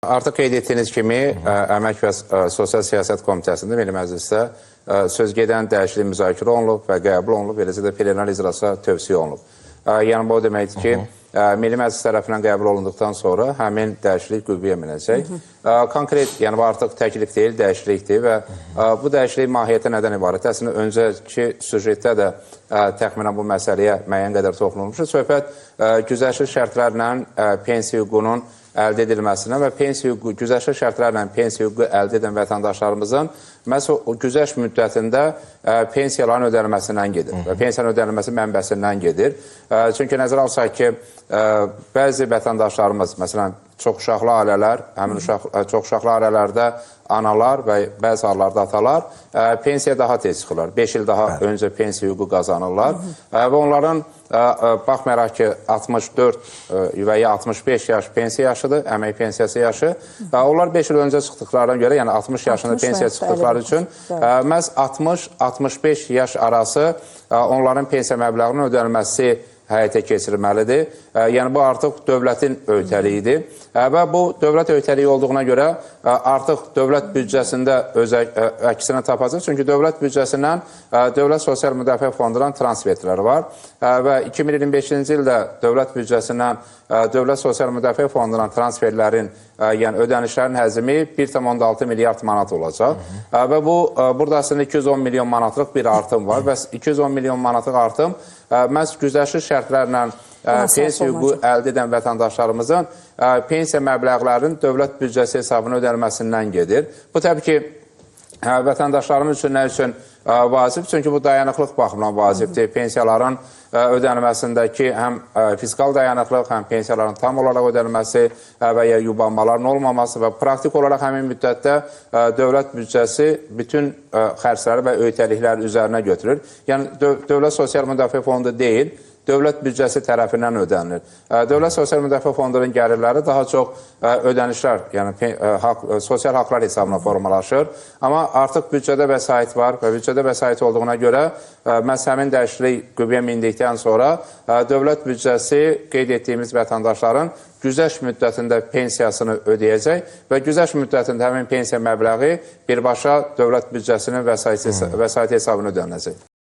Artıq qeyd etdiyiniz kimi, Əmək və Sosial Siyasət Komitəsində Milli Məclisdə sözgedən dəyişiklik müzakirə olunub və qəbul olunub, eləcə də plenar icrasa tövsiyə olunub. Yəni, bu o deməkdir ki, Milli Məclis tərəfindən qəbul olunduqdan sonra həmin dəyişiklik qüvvəyə minəcək. Konkret, yəni bu artıq təklif deyil, dəyişiklikdir və bu dəyişiklik mahiyyətə nədən ibarət? Əslində, öncəki süjetdə də təxminən bu məsələyə müəyyən qədər toxunulmuşdur. Söhbət güzəştli şərtlərlə pensiya hüququnun əldə edilməsinə və güzəştli şərtlərlə pensiya hüququ əldə edən vətəndaşlarımızın məhz o güzəşt müddətində pensiyaların ödənilməsindən gedir və pensiyanın ödənilməsi mənbəsindən gedir. Çünki nəzərə alsaq ki, bəzi vətəndaşlarımız, məsələn, çoxuşaqlı ailələr, həmin çoxuşaqlı ailələrdə analar və bəzi hallarda atalar pensiya daha tez çıxırlar. 5 il daha öncə pensiya hüququ qazanırlar və onların baxmayaraq ki, 64 və ya 65 yaş pensiya yaşıdır, əmək pensiyası yaşı. Onlar 5 il öncə çıxdıqlarına görə, yəni 60 yaşında pensiya çıxdıqları üçün məhz 60-65 yaş arası onların pensiya məbləğinin ödənilməsi həyata keçirilməlidir. Yəni, bu artıq dövlətin öhdəliyidir və bu dövlət öhdəliyi olduğuna görə artıq dövlət büdcəsində öz əksini tapacaq. Çünki dövlət büdcəsindən Dövlət Sosial Müdafiə Fondundan transferlər var və 2025-ci ildə dövlət büdcəsindən Dövlət Sosial Müdafiə Fondundan transferlərin, yəni ödənişlərin həzmi 1,6 milyard manat olacaq və bu, burada əslində 210 milyon manatlıq bir artım var və 210 milyon manatlıq artım məhz güzəştli şərtlərlə pensiya hüququ əldə edən vətəndaşlarımızın pensiya məbləğlərinin dövlət büdcəsi hesabına ödənilməsindən gedir. Bu, təbii ki, vətəndaşlarımız üçün nə üçün vacib? Çünki bu dayanıqlıq baxımından vacibdir. Pensiyaların ödənilməsindəki həm fiskal dayanıqlıq, həm pensiyaların tam olaraq ödənilməsi və ya yubanmaların olmaması və praktik olaraq həmin müddətdə dövlət büdcəsi bütün xərcləri və öhdəlikləri üzərinə götürür. Yəni, Dövlət Sosial Müdafiə Fondu deyil, dövlət büdcəsi tərəfindən ödənilir. Dövlət Sosial Müdafiə Fondunun gəlirləri daha çox ödənişlər, yəni sosial haqlar hesabına formalaşır. Amma artıq büdcədə vəsait var və büdcədə vəsait olduğuna görə məhz həmin dəyişiklik qüvvəyə mindikdən sonra dövlət büdcəsi qeyd etdiyimiz vətəndaşların güzəşt müddətində pensiyasını ödəyəcək və güzəşt müddətində həmin pensiya məbləği birbaşa dövlət büdcəsinin vəsait hesabına ödəniləcək.